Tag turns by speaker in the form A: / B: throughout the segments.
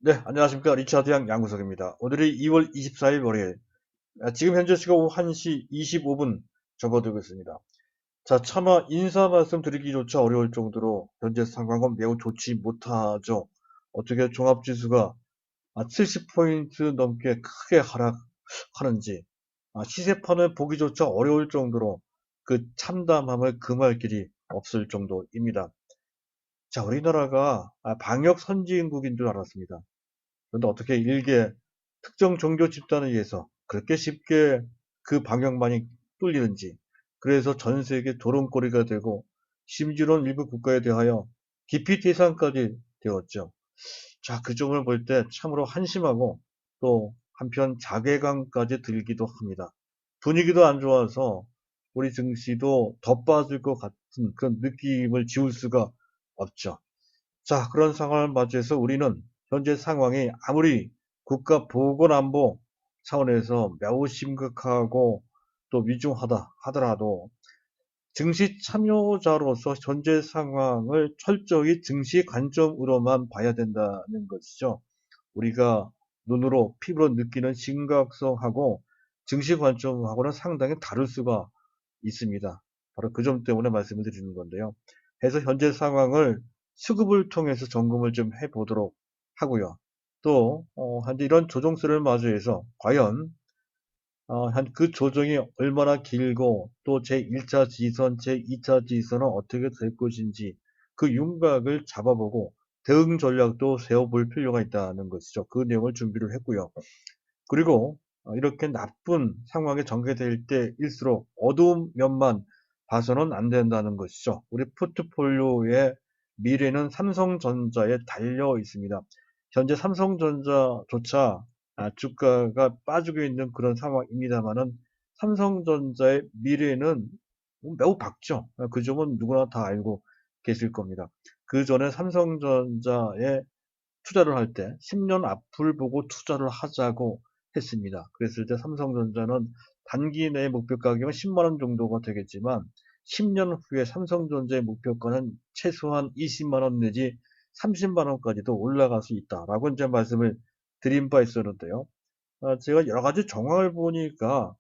A: 네, 안녕하십니까. 리차드 양구석입니다. 오늘이 2월 24일 월요일. 지금 현재 시각 오후 1시 25분 접어들고 있습니다. 자, 차마 인사 말씀드리기조차 어려울 정도로 현재 상황은 매우 좋지 못하죠. 어떻게 종합지수가 70포인트 넘게 크게 하락하는지, 시세판을 보기조차 어려울 정도로 그 참담함을 금할 길이 없을 정도입니다. 자, 우리나라가 방역 선진국인 줄 알았습니다. 그런데 어떻게 일개 특정 종교 집단에 의해서 그렇게 쉽게 그 방역망이 뚫리는지, 그래서 전 세계 조롱거리가 되고 심지어는 일부 국가에 대하여 기피 대상까지 되었죠. 자, 그 점을 볼 때 참으로 한심하고 또 한편 자괴감까지 들기도 합니다. 분위기도 안 좋아서 우리 증시도 더 빠질 것 같은 그런 느낌을 지울 수가 없죠. 자, 그런 상황을 맞이해서 우리는 현재 상황이 아무리 국가 보건안보 차원에서 매우 심각하고 또 위중하다 하더라도 증시 참여자로서 현재 상황을 철저히 증시 관점으로만 봐야 된다는 것이죠. 우리가 눈으로 피부로 느끼는 심각성하고 증시 관점하고는 상당히 다를 수가 있습니다. 바로 그 점 때문에 말씀을 드리는 건데요. 해서 현재 상황을 수급을 통해서 점검을 좀 해보도록 하고요. 또 현재 이런 조정세를 맞이해서 과연 그 조정이 얼마나 길고 또 제1차 지선, 제2차 지선은 어떻게 될 것인지 그 윤곽을 잡아보고 대응 전략도 세워볼 필요가 있다는 것이죠. 그 내용을 준비를 했고요. 그리고 이렇게 나쁜 상황에 전개될 때일수록 어두운 면만 봐서는 안 된다는 것이죠. 우리 포트폴리오의 미래는 삼성전자에 달려 있습니다. 현재 삼성전자조차 주가가 빠지고 있는 그런 상황입니다만은 삼성전자의 미래는 매우 밝죠. 그 점은 누구나 다 알고 계실 겁니다. 그 전에 삼성전자에 투자를 할 때 10년 앞을 보고 투자를 하자고 했습니다. 그랬을 때 삼성전자는 단기 내에 목표 가격은 10만 원 정도가 되겠지만 10년 후에 삼성전자의 목표가는 최소한 20만 원 내지 30만 원까지도 올라갈 수 있다라고 이제 말씀을 드린 바 있었는데요. 제가 여러 가지 정황을 보니까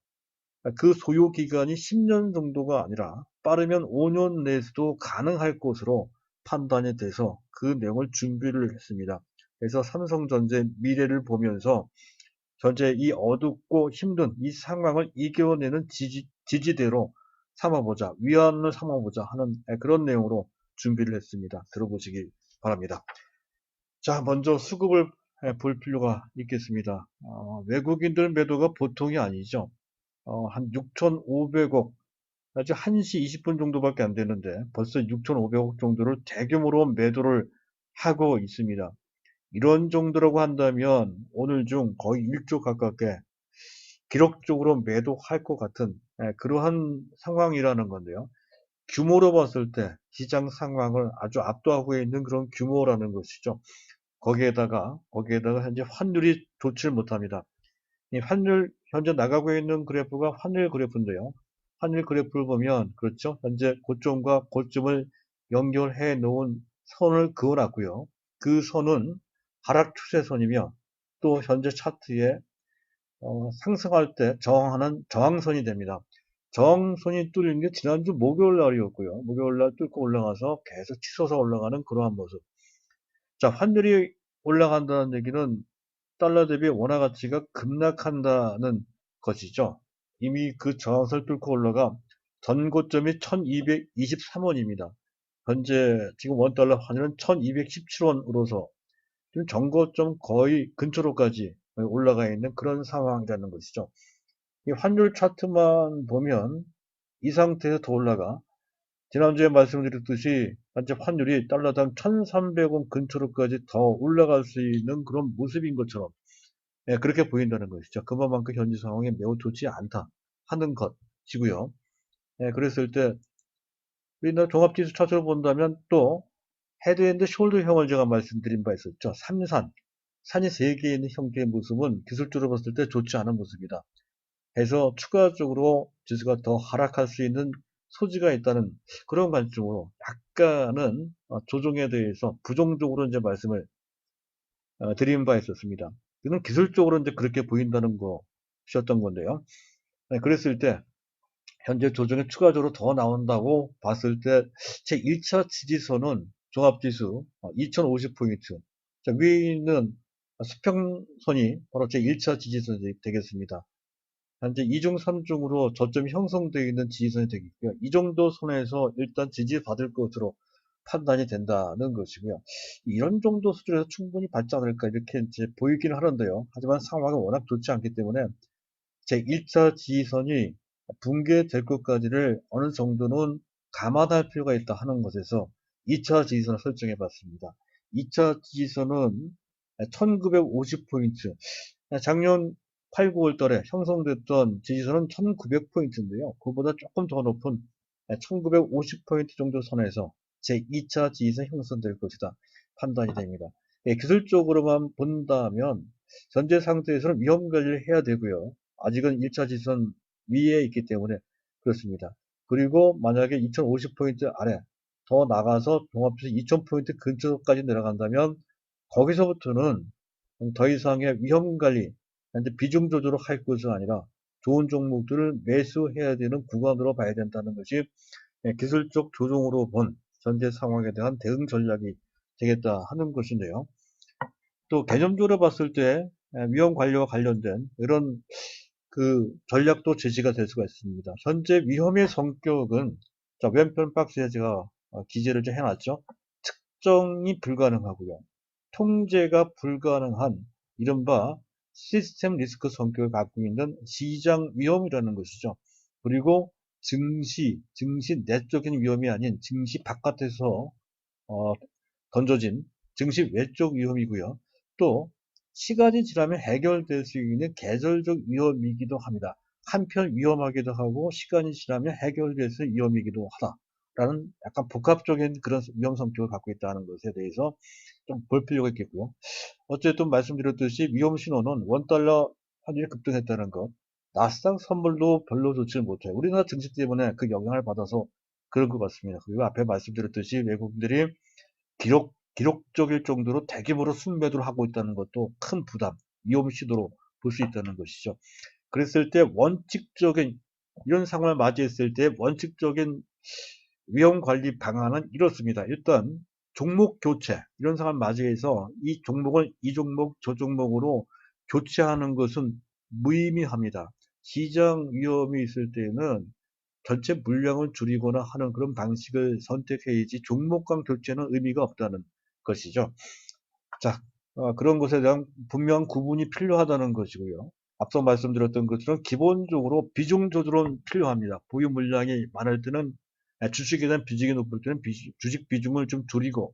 A: 그 소요 기간이 10년 정도가 아니라 빠르면 5년 내에서도 가능할 것으로 판단이 돼서 그 내용을 준비를 했습니다. 그래서 삼성전자의 미래를 보면서 현재 이 어둡고 힘든 이 상황을 이겨내는 지지대로 삼아보자, 위안을 삼아보자 하는 그런 내용으로 준비를 했습니다. 들어보시기 바랍니다. 자, 먼저 수급을 볼 필요가 있겠습니다. 외국인들 매도가 보통이 아니죠. 한 6,500억, 아직 1시 20분 정도밖에 안 되는데 벌써 6,500억 정도를 대규모로 매도를 하고 있습니다. 이런 정도라고 한다면 오늘 중 거의 1조 가깝게 기록적으로 매도할 것 같은 그러한 상황이라는 건데요. 규모로 봤을 때 시장 상황을 아주 압도하고 있는 그런 규모라는 것이죠. 거기에다가 현재 환율이 좋지 못합니다. 이 환율 현재 나가고 있는 그래프가 환율 그래프인데요. 환율 그래프를 보면 그렇죠. 현재 고점과 고점을 연결해 놓은 선을 그어놨고요. 그 선은 하락 추세선이며 또 현재 차트에 상승할 때 저항하는 저항선이 됩니다. 저항선이 뚫린 게 지난주 목요일 날이었고요. 목요일 날 뚫고 올라가서 계속 치솟아 올라가는 그러한 모습. 자, 환율이 올라간다는 얘기는 달러 대비 원화 가치가 급락한다는 것이죠. 이미 그 저항선을 뚫고 올라가 전 고점이 1223원입니다. 현재 지금 원달러 환율은 1217원으로서 지금 전고점 거의 근처로까지 올라가 있는 그런 상황이라는 것이죠. 이 환율 차트만 보면 이 상태에서 더 올라가 지난주에 말씀드렸듯이 현재 환율이 달러당 1300원 근처로까지 더 올라갈 수 있는 그런 모습인 것처럼 그렇게 보인다는 것이죠. 그만큼 현재 상황이 매우 좋지 않다 하는 것이고요. 그랬을 때 우리나라 종합지수 차트를 본다면 또 헤드앤드 숄더형을 제가 말씀드린 바 있었죠. 산이 3개 있는 형태의 모습은 기술적으로 봤을 때 좋지 않은 모습이다. 해서 추가적으로 지수가 더 하락할 수 있는 소지가 있다는 그런 관점으로 약간은 조정에 대해서 부정적으로 이제 말씀을 드린 바 있었습니다. 이건 기술적으로 이제 그렇게 보인다는 것이었던 건데요. 그랬을 때 현재 조정에 추가적으로 더 나온다고 봤을 때 제 1차 지지선은 종합지수 2050포인트. 자, 위에 있는 수평선이 바로 제 1차 지지선이 되겠습니다. 현재 2중, 3중으로 저점이 형성되어 있는 지지선이 되겠고요. 이 정도 선에서 일단 지지받을 것으로 판단이 된다는 것이고요. 이런 정도 수준에서 충분히 받지 않을까 이렇게 이제 보이긴 하는데요. 하지만 상황이 워낙 좋지 않기 때문에 제 1차 지지선이 붕괴될 것까지를 어느 정도는 감안할 필요가 있다 하는 것에서 2차 지지선을 설정해 봤습니다. 2차 지지선은 1950포인트. 작년 8, 9월 달에 형성됐던 지지선은 1900포인트인데요. 그보다 조금 더 높은 1950포인트 정도 선에서 제2차 지지선 형성될 것이다 판단이 됩니다. 기술적으로만 본다면 현재 상태에서는 위험 관리를 해야 되고요. 아직은 1차 지지선 위에 있기 때문에 그렇습니다. 그리고 만약에 2050포인트 아래 더 나가서 종합지수 2000포인트 근처까지 내려간다면 거기서부터는 더 이상의 위험 관리, 비중 조절을 할 것이 아니라 좋은 종목들을 매수해야 되는 구간으로 봐야 된다는 것이 기술적 조정으로 본 현재 상황에 대한 대응 전략이 되겠다 하는 것인데요. 또 개념적으로 봤을 때 위험 관리와 관련된 이런 그 전략도 제시가 될 수가 있습니다. 현재 위험의 성격은 자, 왼편 박스에 제가 기재를 좀 해놨죠. 특정이 불가능하고요. 통제가 불가능한 이른바 시스템 리스크 성격을 갖고 있는 시장 위험이라는 것이죠. 그리고 증시 내적인 위험이 아닌 증시 바깥에서 어, 던져진 증시 외적 위험이고요. 또 시간이 지나면 해결될 수 있는 계절적 위험이기도 합니다. 한편 위험하기도 하고 시간이 지나면 해결될 수 있는 위험이기도 하다라는 약간 복합적인 그런 위험 성격을 갖고 있다는 것에 대해서 좀 볼 필요가 있겠고요. 어쨌든 말씀드렸듯이 위험 신호는 원달러 환율이 급등했다는 것, 나스닥 선물도 별로 좋지 못해요. 우리나라 증시 때문에 그 영향을 받아서 그런 것 같습니다. 그리고 앞에 말씀드렸듯이 외국인들이 기록적일 정도로 대규모로 순매도를 하고 있다는 것도 큰 부담, 위험 시도로 볼 수 있다는 것이죠. 그랬을 때 원칙적인 이런 상황을 맞이했을 때 원칙적인 위험 관리 방안은 이렇습니다. 일단 종목 교체 이런 상황을 맞이해서 이 종목을 이 종목 저 종목으로 교체하는 것은 무의미합니다. 시장 위험이 있을 때는 전체 물량을 줄이거나 하는 그런 방식을 선택해야지 종목 간 교체는 의미가 없다는 것이죠. 자, 그런 것에 대한 분명한 구분이 필요하다는 것이고요. 앞서 말씀드렸던 것처럼 기본적으로 비중 조절은 필요합니다. 보유 물량이 많을 때는 주식에 대한 비중이 높을 때는 주식 비중을 좀 줄이고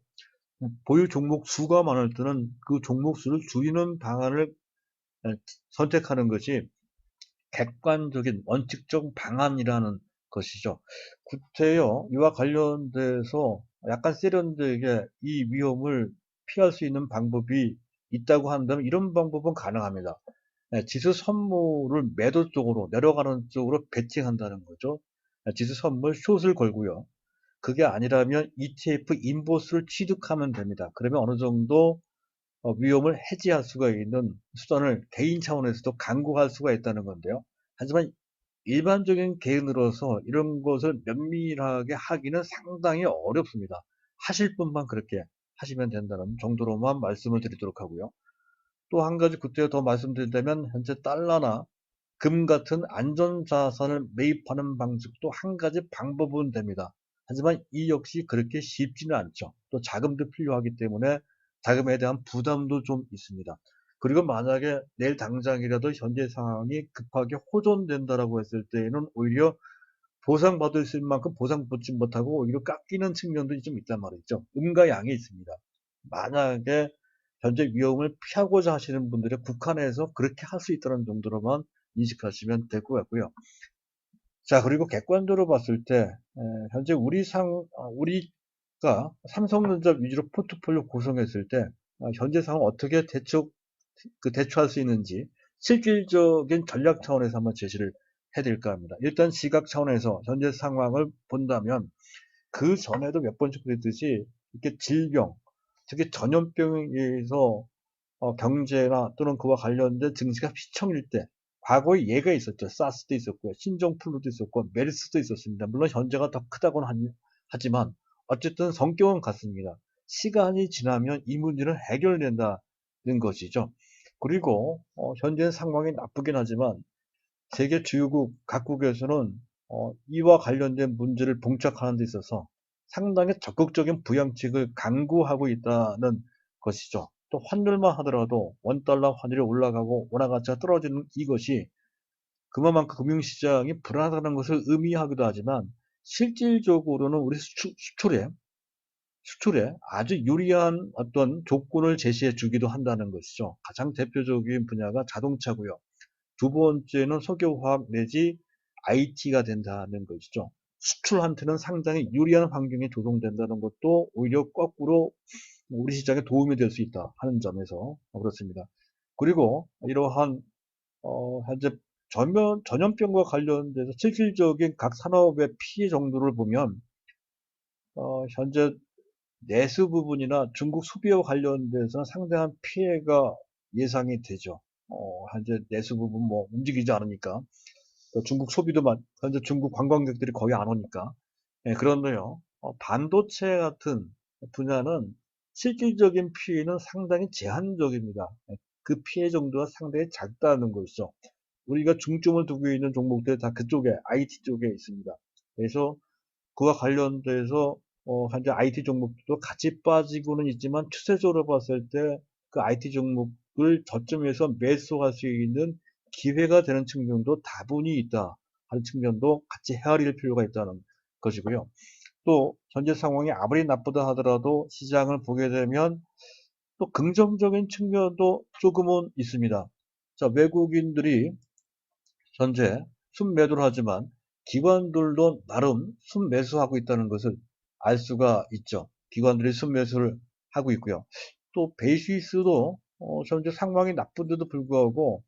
A: 보유 종목 수가 많을 때는 그 종목 수를 줄이는 방안을 선택하는 것이 객관적인 원칙적 방안이라는 것이죠. 구태여 이와 관련돼서 약간 세련되게 이 위험을 피할 수 있는 방법이 있다고 한다면 이런 방법은 가능합니다. 지수 선물을 매도 쪽으로 내려가는 쪽으로 배팅한다는 거죠. 지수 선물 숏을 걸고요. 그게 아니라면 ETF 인보스를 취득하면 됩니다. 그러면 어느 정도 위험을 해지할 수가 있는 수단을 개인 차원에서도 강구할 수가 있다는 건데요. 하지만 일반적인 개인으로서 이런 것을 면밀하게 하기는 상당히 어렵습니다. 하실 분만 그렇게 하시면 된다는 정도로만 말씀을 드리도록 하고요. 또 한 가지 그때 더 말씀드린다면 현재 달러나 금 같은 안전자산을 매입하는 방식도 한 가지 방법은 됩니다. 하지만 이 역시 그렇게 쉽지는 않죠. 또 자금도 필요하기 때문에 자금에 대한 부담도 좀 있습니다. 그리고 만약에 내일 당장이라도 현재 상황이 급하게 호전된다라고 했을 때에는 오히려 보상받을 수 있는 만큼 보상받지 못하고 오히려 깎이는 측면도 좀 있단 말이죠. 음과 양이 있습니다. 만약에 현재 위험을 피하고자 하시는 분들의 국한에서 그렇게 할 수 있다는 정도로만 인식하시면 될 것 같고요. 자, 그리고 객관적으로 봤을 때 현재 우리가 삼성전자 위주로 포트폴리오 구성했을 때 현재 상황 어떻게 대처할 수 있는지 실질적인 전략 차원에서 한번 제시를 해드릴까 합니다. 일단 시각 차원에서 현재 상황을 본다면 그 전에도 몇 번씩 그랬듯이 이렇게 질병, 특히 전염병에 의해서 경제나 또는 그와 관련된 증시가 휘청일 때 과거에 예가 있었죠. 사스도 있었고요. 신종플루도 있었고 메르스도 있었습니다. 물론 현재가 더 크다고는 하지만 어쨌든 성격은 같습니다. 시간이 지나면 이 문제는 해결된다는 것이죠. 그리고 현재 상황이 나쁘긴 하지만 세계 주요국 각국에서는 이와 관련된 문제를 봉착하는 데 있어서 상당히 적극적인 부양책을 강구하고 있다는 것이죠. 또 환율만 하더라도 원달러 환율이 올라가고 원화 가치가 떨어지는 이것이 그만큼 금융시장이 불안하다는 것을 의미하기도 하지만 실질적으로는 우리 수출에 아주 유리한 어떤 조건을 제시해 주기도 한다는 것이죠. 가장 대표적인 분야가 자동차고요. 두 번째는 석유화학 내지 IT가 된다는 것이죠. 수출한테는 상당히 유리한 환경이 조성된다는 것도 오히려 거꾸로 우리 시장에 도움이 될 수 있다 하는 점에서 그렇습니다. 그리고 이러한 현재 전염병과 관련돼서 실질적인 각 산업의 피해 정도를 보면 현재 내수 부분이나 중국 수비와 관련돼서는 상당한 피해가 예상이 되죠. 현재 내수 부분 뭐 움직이지 않으니까 중국 소비도 현재 중국 관광객들이 거의 안 오니까 그런데요. 반도체 같은 분야는 실질적인 피해는 상당히 제한적입니다. 그 피해 정도가 상당히 작다는 것이죠. 우리가 중점을 두고 있는 종목들 다 그쪽에 IT 쪽에 있습니다. 그래서 그와 관련돼서 현재 IT 종목도 같이 빠지고는 있지만 추세적으로 봤을 때 그 IT 종목을 저점에서 매수할 수 있는 기회가 되는 측면도 다분히 있다 하는 측면도 같이 헤아릴 필요가 있다는 것이고요. 또 현재 상황이 아무리 나쁘다 하더라도 시장을 보게 되면 또 긍정적인 측면도 조금은 있습니다. 자, 외국인들이 현재 순매도를 하지만 기관들도 나름 순매수하고 있다는 것을 알 수가 있죠. 기관들이 순매수를 하고 있고요. 또 베이시스도 현재 상황이 나쁜데도 불구하고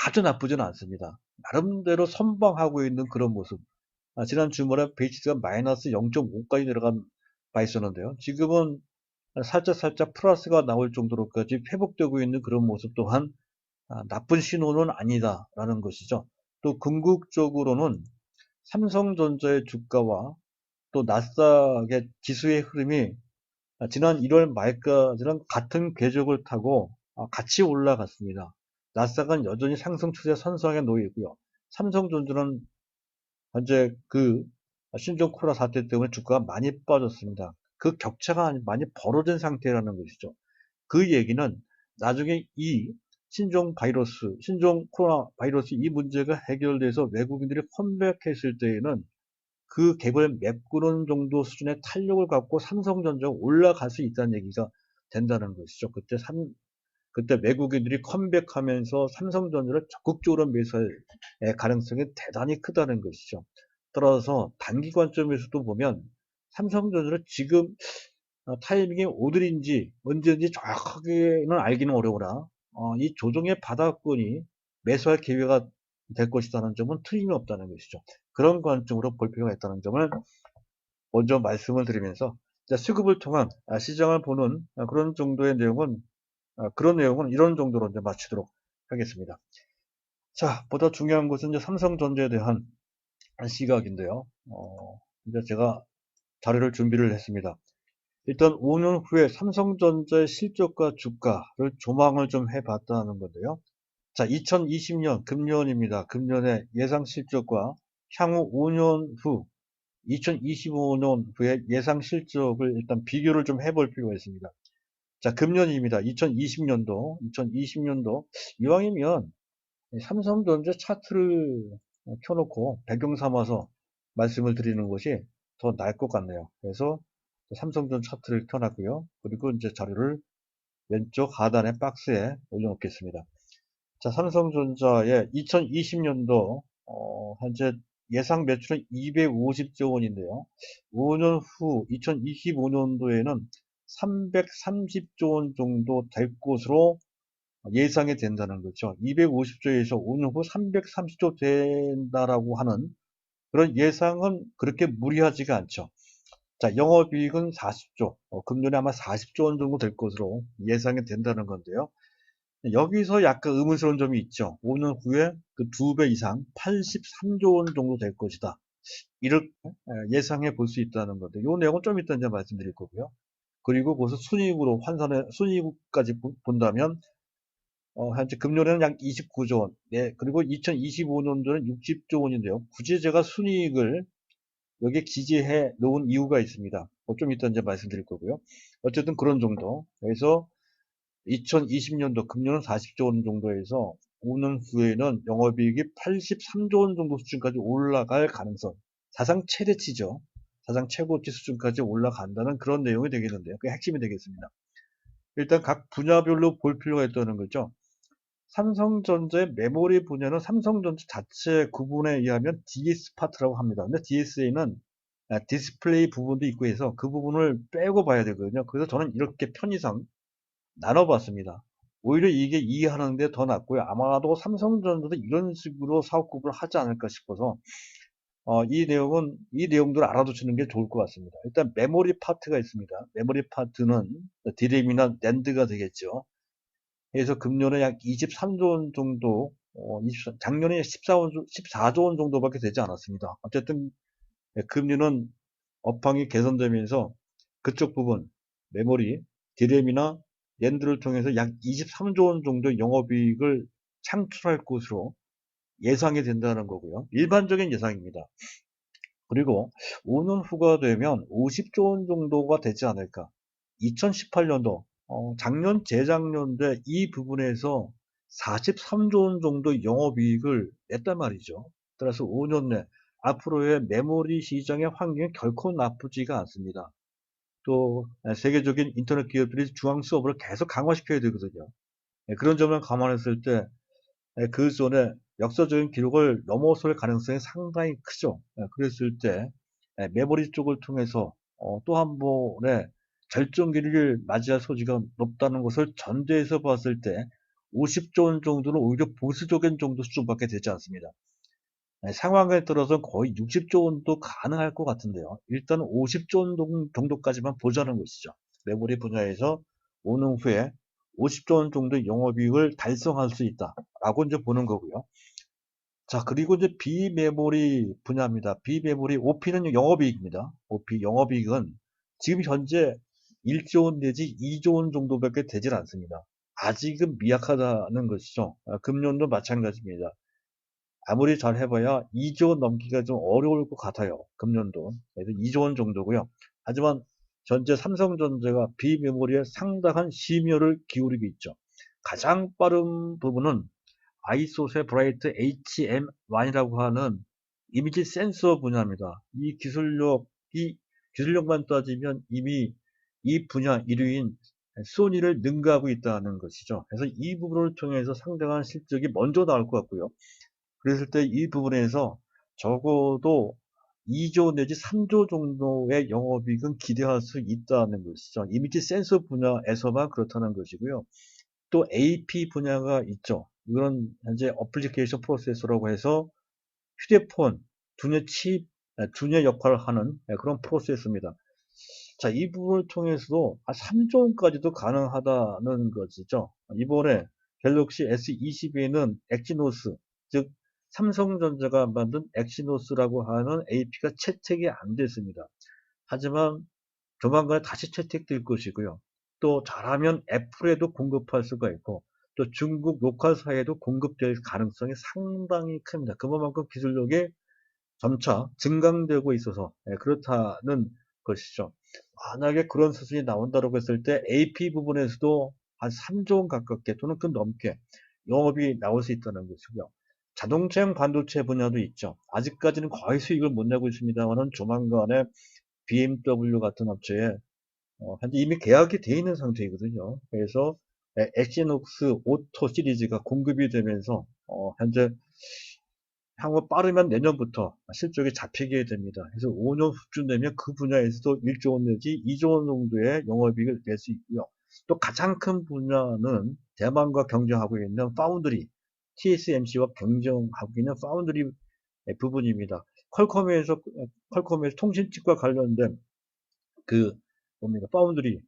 A: 아주 나쁘지는 않습니다. 나름대로 선방하고 있는 그런 모습. 지난 주말에 베이시스가 마이너스 0.5까지 내려간 바 있었는데요. 지금은 살짝 플러스가 나올 정도로까지 회복되고 있는 그런 모습 또한 나쁜 신호는 아니다라는 것이죠. 또 궁극적으로는 삼성전자의 주가와 또 나스닥의 지수의 흐름이 지난 1월 말까지는 같은 궤적을 타고 같이 올라갔습니다. 나스닥은 여전히 상승 추세 선상에 놓여 있고요. 삼성전자는 현재 그 신종 코로나 사태 때문에 주가가 많이 빠졌습니다. 그 격차가 많이 벌어진 상태라는 것이죠. 그 얘기는 나중에 이 신종 코로나 바이러스 이 문제가 해결돼서 외국인들이 컴백했을 때에는 그 갭을 메꾸는 정도 수준의 탄력을 갖고 삼성전자가 올라갈 수 있다는 얘기가 된다는 것이죠. 그때 외국인들이 컴백하면서 삼성전자를 적극적으로 매수할 가능성이 대단히 크다는 것이죠. 따라서 단기 관점에서도 보면 삼성전자를 지금 타이밍이 오늘인지 언제인지 정확하게는 알기는 어려우나 이 조정의 바닥권이 매수할 기회가 될 것이라는 점은 틀림이 없다는 것이죠. 그런 관점으로 볼 필요가 있다는 점을 먼저 말씀을 드리면서 수급을 통한 시장을 보는 그런 내용은 이런 정도로 이제 마치도록 하겠습니다. 자, 보다 중요한 것은 이제 삼성전자에 대한 시각인데요. 이제 제가 자료를 준비를 했습니다. 일단 5년 후에 삼성전자의 실적과 주가를 조망을 좀 해봤다는 건데요. 자, 2020년 금년입니다. 금년의 예상 실적과 향후 5년 후 2025년 후의 예상 실적을 일단 비교를 좀 해볼 필요가 있습니다. 자, 금년입니다. 2020년도 이왕이면 삼성전자 차트를 켜놓고 배경 삼아서 말씀을 드리는 것이 더 나을 것 같네요. 그래서 삼성전자 차트를 켜놨고요. 그리고 이제 자료를 왼쪽 하단의 박스에 올려놓겠습니다. 자, 삼성전자의 2020년도 현재 예상 매출은 250조 원인데요. 5년 후 2025년도에는 330조 원 정도 될 것으로 예상이 된다는 거죠. 250조에서 5년 후 330조 된다라고 하는 그런 예상은 그렇게 무리하지가 않죠. 자, 영업이익은 40조, 금년에 아마 40조 원 정도 될 것으로 예상이 된다는 건데요. 여기서 약간 의문스러운 점이 있죠. 5년 후에 그 2배 이상 83조 원 정도 될 것이다. 이렇게 예상해 볼 수 있다는 건데, 이 내용은 좀 이따 이제 말씀드릴 거고요. 그리고 그것을 순이익으로 순이익까지 본다면, 현재 금년에는 약 29조 원, 네, 그리고 2025년도는 60조 원인데요. 굳이 제가 순이익을 여기에 기재해 놓은 이유가 있습니다. 좀 이따 이제 말씀드릴 거고요. 어쨌든 그런 정도. 그래서 2020년도 금년은 40조 원 정도에서 5년 후에는 영업이익이 83조 원 정도 수준까지 올라갈 가능성. 사상 최대치죠. 사상 최고치 수준까지 올라간다는 그런 내용이 되겠는데요. 그게 핵심이 되겠습니다. 일단 각 분야별로 볼 필요가 있다는 거죠. 삼성전자의 메모리 분야는 삼성전자 자체 구분에 의하면 DS 파트라고 합니다. 근데 DSA는 디스플레이 부분도 있고 해서 그 부분을 빼고 봐야 되거든요. 그래서 저는 이렇게 편의상 나눠봤습니다. 오히려 이게 이해하는데 더 낫고요. 아마도 삼성전자도 이런 식으로 사업 구분을 하지 않을까 싶어서 이 내용들을 알아두시는 게 좋을 것 같습니다. 일단 메모리 파트가 있습니다. 메모리 파트는 디램이나 낸드가 되겠죠. 그래서 금년에 약 23조 원 정도, 작년에 14조 원 정도밖에 되지 않았습니다. 어쨌든 금리는 업황이 개선되면서 그쪽 부분, 메모리, 디램이나 낸드를 통해서 약 23조 원 정도 영업이익을 창출할 것으로 예상이 된다는 거고요. 일반적인 예상입니다. 그리고 5년 후가 되면 50조 원 정도가 되지 않을까. 2018년도, 작년, 재작년대 이 부분에서 43조 원 정도 영업이익을 냈단 말이죠. 따라서 5년 내 앞으로의 메모리 시장의 환경이 결코 나쁘지가 않습니다. 또 세계적인 인터넷 기업들이 중앙 서버를 계속 강화시켜야 되거든요. 그런 점을 감안했을 때 그 전에 역사적인 기록을 넘어설 가능성이 상당히 크죠. 그랬을 때 메모리 쪽을 통해서 또 한 번의 결정기를 맞이할 소지가 높다는 것을 전제해서 봤을 때 50조 원 정도는 오히려 보수적인 정도 수준밖에 되지 않습니다. 상황에 따라서 거의 60조 원도 가능할 것 같은데요. 일단 50조 원 정도까지만 보자는 것이죠. 메모리 분야에서 5년 후에 50조 원 정도 영업이익을 달성할 수 있다라고 이제 보는 거고요. 자, 그리고 이제 비메모리 분야입니다. 비메모리 OP는 영업이익입니다. OP 영업이익은 지금 현재 1조 원 내지 2조 원 정도밖에 되질 않습니다. 아직은 미약하다는 것이죠. 금년도 마찬가지입니다. 아무리 잘 해봐야 2조 원 넘기가 좀 어려울 것 같아요. 금년도. 그래서 2조 원 정도고요. 하지만 현재 삼성전자가 비메모리에 상당한 심혈을 기울이고 있죠. 가장 빠른 부분은 아이소세 브라이트 HM1이라고 하는 이미지 센서 분야입니다. 기술력만 따지면 이미 이 분야 1위인 소니를 능가하고 있다는 것이죠. 그래서 이 부분을 통해서 상당한 실적이 먼저 나올 것 같고요. 그랬을 때 이 부분에서 적어도 2조 내지 3조 정도의 영업이익은 기대할 수 있다는 것이죠. 이미지 센서 분야에서만 그렇다는 것이고요. 또 AP 분야가 있죠. 이건 현재 어플리케이션 프로세서라고 해서 휴대폰, 두뇌 역할을 하는 그런 프로세서입니다. 자, 이 부분을 통해서도 3조 원까지도 가능하다는 것이죠. 이번에 갤럭시 S22에는 엑시노스, 즉 삼성전자가 만든 엑시노스라고 하는 AP가 채택이 안 됐습니다. 하지만 조만간에 다시 채택될 것이고요. 또 잘하면 애플에도 공급할 수가 있고 또 중국 로컬사에도 공급될 가능성이 상당히 큽니다. 그만큼 기술력이 점차 증강되고 있어서 그렇다는 것이죠. 만약에 그런 수준이 나온다고 했을 때 AP 부분에서도 한 3조 원 가깝게 또는 그 넘게 영업이 나올 수 있다는 것이고요. 자동차용 반도체 분야도 있죠. 아직까지는 거의 수익을 못 내고 있습니다만은 조만간에 BMW 같은 업체에 현재 이미 계약이 돼 있는 상태이거든요. 그래서 엑시녹스 오토 시리즈가 공급이 되면서 현재 향후 빠르면 내년부터 실적이 잡히게 됩니다. 그래서 5년 후쯤 되면 그 분야에서도 1조 원 내지 2조 원 정도의 영업이익을 낼 수 있고요. 또 가장 큰 분야는 대만과 경쟁하고 있는 파운드리, TSMC와 경쟁하고 있는 파운드리 부분입니다. 퀄컴에서 통신칩과 관련된 그 뭡니까 파운드리를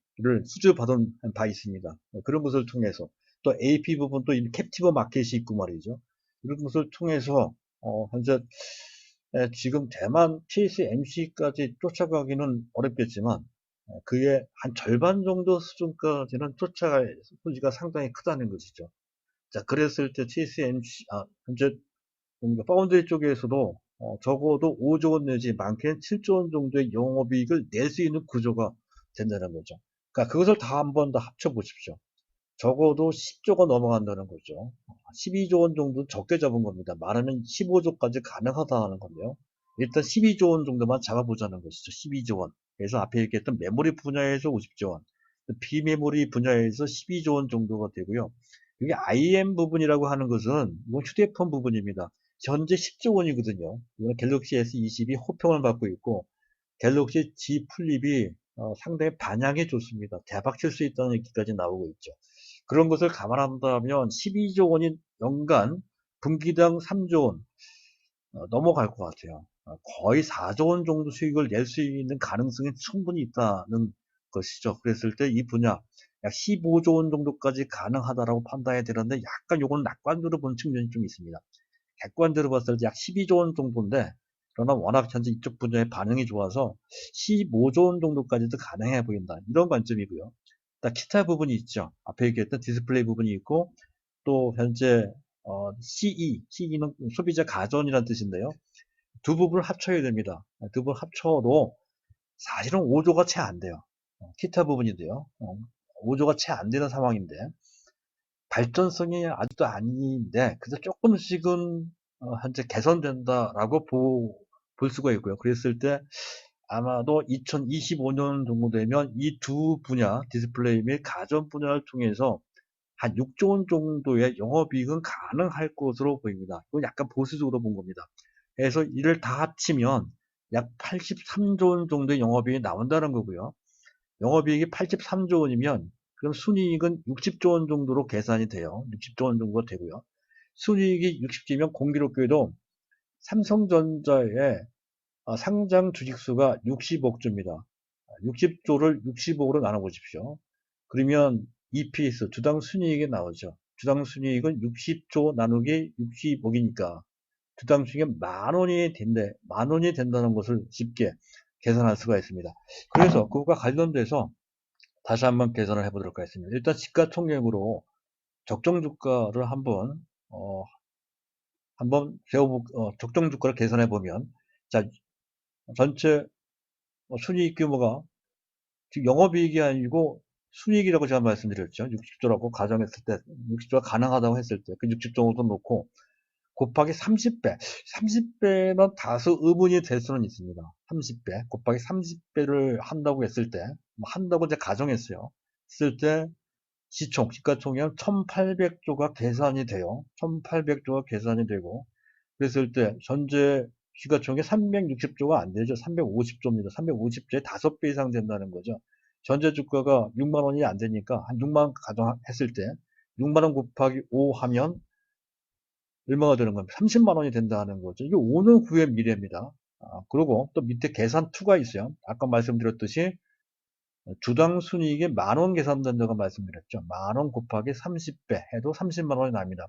A: 수주받은 바 있습니다. 그런 것을 통해서 또 AP 부분 또 캡티브 마켓이 있고 말이죠. 이런 것을 통해서 현재 지금 대만 TSMC까지 쫓아가기는 어렵겠지만 그의 한 절반 정도 수준까지는 쫓아갈 소지가 상당히 크다는 것이죠. 자, 그랬을 때 TSMC, 현재 파운드리 쪽에서도 적어도 5조 원 내지 많게는 7조 원 정도의 영업이익을 낼 수 있는 구조가 된다는 거죠. 그러니까 그것을 다 한 번 더 합쳐 보십시오. 적어도 10조가 넘어간다는 거죠. 12조 원 정도 적게 잡은 겁니다. 말하면 15조까지 가능하다는 건데요. 일단 12조 원 정도만 잡아보자는 것이죠. 12조 원. 그래서 앞에 얘기했던 메모리 분야에서 50조 원, 비메모리 분야에서 12조 원 정도가 되고요. 이게 IM 부분이라고 하는 것은 이건 휴대폰 부분입니다. 현재 10조 원이거든요. 이건 갤럭시 S22 호평을 받고 있고 갤럭시 G 플립이 상당히 반향이 좋습니다. 대박 칠 수 있다는 얘기까지 나오고 있죠. 그런 것을 감안한다면 12조 원이 연간 분기당 3조 원 넘어갈 것 같아요. 거의 4조 원 정도 수익을 낼 수 있는 가능성이 충분히 있다는 것이죠. 그랬을 때 이 분야 약 15조 원 정도까지 가능하다라고 판단이 되는데 약간 요건 낙관적으로 본 측면이 좀 있습니다. 객관적으로 봤을 때 약 12조 원 정도인데 그러나 워낙 현재 이쪽 분야의 반응이 좋아서 15조 원 정도까지도 가능해 보인다. 이런 관점이고요. 기타 부분이 있죠. 앞에 얘기했던 디스플레이 부분이 있고 또 현재 CE는 소비자 가전이라는 뜻인데요. 두 부분을 합쳐야 됩니다. 두 부분 합쳐도 사실은 5조가 채 안 돼요. 기타 부분인데요. 5조가 채 안 되는 상황인데 발전성이 아직도 아닌데 그래서 조금씩은 현재 개선된다라고 볼 수가 있고요. 그랬을 때 아마도 2025년 정도 되면 이 두 분야 디스플레이 및 가전 분야를 통해서 한 6조 원 정도의 영업이익은 가능할 것으로 보입니다. 이건 약간 보수적으로 본 겁니다. 그래서 이를 다 합치면 약 83조 원 정도의 영업이익이 나온다는 거고요. 영업이익이 83조 원이면 그럼 순이익은 60조 원 정도로 계산이 돼요. 60조 원 정도가 되고요. 순이익이 60조면 공교롭게도 삼성전자의 상장 주식수가 60억 주입니다. 60조를 60억으로 나눠보십시오. 그러면 EPS, 주당 순이익이 나오죠. 주당 순이익은 60조 나누기 60억이니까 주당 순이익이 만 원이 된다는 것을 쉽게 계산할 수가 있습니다. 그래서 그것과 관련돼서 다시 한번 계산을 해보도록 하겠습니다. 일단 시가총액으로 적정 주가를 한번 적정 주가를 계산해 보면 자 전체 순이익 규모가 지금 영업이익이 아니고 순이익이라고 제가 말씀드렸죠. 60조라고 가정했을 때 60조가 가능하다고 했을 때 그 60조 정도 놓고 곱하기 30배 30배는 다소 의문이 될 수는 있습니다. 30배 곱하기 30배를 한다고 했을 때 한다고 이제 가정했어요. 했을 때 시가총액 1800조가 계산이 돼요. 1800조가 계산이 되고 그랬을 때 현재 시가총액 360조가 안 되죠. 350조입니다. 350조에 5배 이상 된다는 거죠. 현재 주가가 6만 원이 안 되니까 한 6만 원 가정했을 때 6만 원 곱하기 5 하면 얼마가 되는 겁니다. 30만 원이 된다는 거죠. 이게 5년 후의 미래입니다. 그리고 또 밑에 계산 2가 있어요. 아까 말씀드렸듯이 주당 순이익이 만 원 계산된다고 말씀드렸죠. 만 원 곱하기 30배 해도 30만 원이 납니다.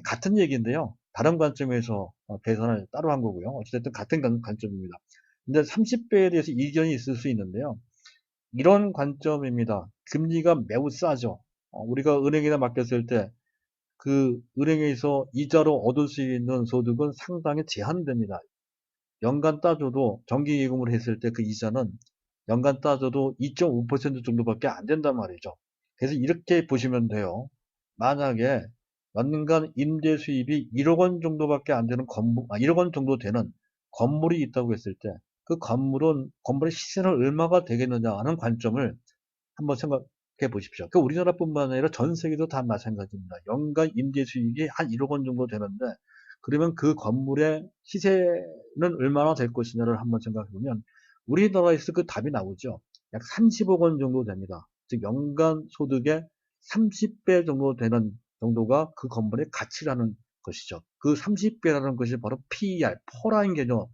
A: 같은 얘기인데요. 다른 관점에서 계산을 따로 한 거고요. 어쨌든 같은 관점입니다. 근데 30배에 대해서 이견이 있을 수 있는데요. 이런 관점입니다. 금리가 매우 싸죠. 우리가 은행에다 맡겼을 때 그 은행에서 이자로 얻을 수 있는 소득은 상당히 제한됩니다. 연간 따져도 정기예금을 했을 때 그 이자는 연간 따져도 2.5% 정도밖에 안 된단 말이죠. 그래서 이렇게 보시면 돼요. 만약에 연간 임대 수입이 1억 원 정도밖에 안 되는 1억 원 정도 되는 건물이 있다고 했을 때 그 건물의 시세는 얼마가 되겠느냐 하는 관점을 한번 생각해 보십시오. 그 우리나라뿐만 아니라 전 세계도 다 마찬가지입니다. 연간 임대 수익이 한 1억 원 정도 되는데 그러면 그 건물의 시세는 얼마나 될 것이냐를 한번 생각해 보면 우리나라에서 그 답이 나오죠. 약 30억 원 정도 됩니다. 즉 연간 소득의 30배 정도 되는 정도가 그 건물의 가치라는 것이죠. 그 30배라는 것이 바로 PER, 퍼라인 개념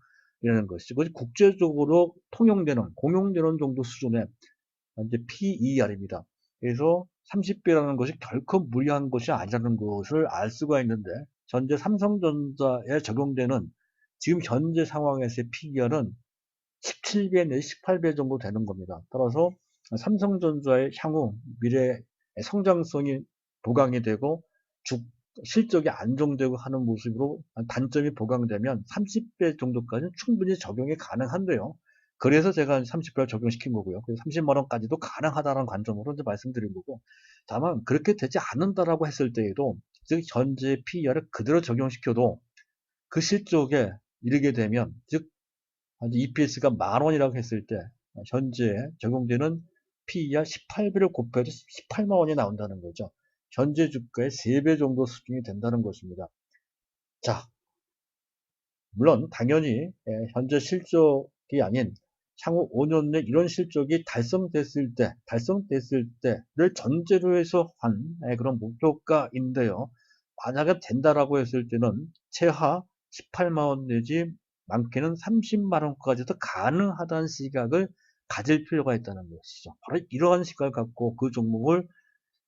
A: 이라는 것이죠. 그것이 국제적으로 통용되는, 공용되는 정도 수준의 이제 PER입니다. 그래서 30배라는 것이 결코 무리한 것이 아니라는 것을 알 수가 있는데, 현재 삼성전자에 적용되는 지금 현재 상황에서의 PER은 17배 내지 18배 정도 되는 겁니다. 따라서 삼성전자의 향후 미래 성장성이 보강이 되고 실적이 안정되고 하는 모습으로 단점이 보강되면 30배 정도까지는 충분히 적용이 가능한데요. 그래서 제가 30배를 적용시킨 거고요. 그래서 30만 원까지도 가능하다는 관점으로 이제 말씀드린 거고, 다만 그렇게 되지 않는다라고 했을 때에도, 즉 현재 PER을 그대로 적용시켜도 그 실적에 이르게 되면, 즉 EPS가 10,000원이라고 했을 때 현재 적용되는 PER 18배를 곱해도 18만 원이 나온다는 거죠. 현재 주가의 3배 정도 수준이 된다는 것입니다. 자, 물론 당연히 현재 실적이 아닌 향후 5년 내 이런 실적이 달성됐을 때를 전제로 해서 한 그런 목표가인데요. 만약에 된다라고 했을 때는 최하 18만 원 내지 많게는 30만 원까지도 가능하다는 시각을 가질 필요가 있다는 것이죠. 바로 이러한 시각을 갖고 그 종목을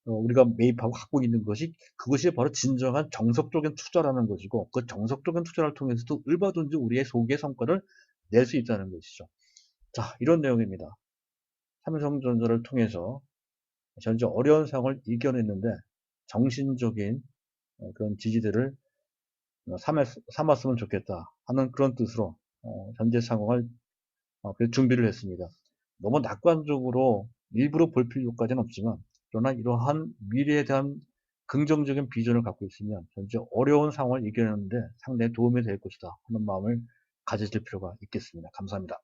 A: 우리가 매입하고 갖고 있는 것이, 그것이 바로 진정한 정석적인 투자라는 것이고, 그 정석적인 투자를 통해서도 얼마든지 우리의 소기의 성과를 낼 수 있다는 것이죠. 자, 이런 내용입니다. 삼성전자를 통해서 현재 어려운 상황을 이겨냈는데 정신적인 그런 지지들을 삼았으면 좋겠다 하는 그런 뜻으로 현재 상황을 준비를 했습니다. 너무 낙관적으로 일부러 볼 필요까지는 없지만, 그러나 이러한 미래에 대한 긍정적인 비전을 갖고 있으면 현재 어려운 상황을 이겨내는데 상당히 도움이 될 것이다 하는 마음을 가지실 필요가 있겠습니다. 감사합니다.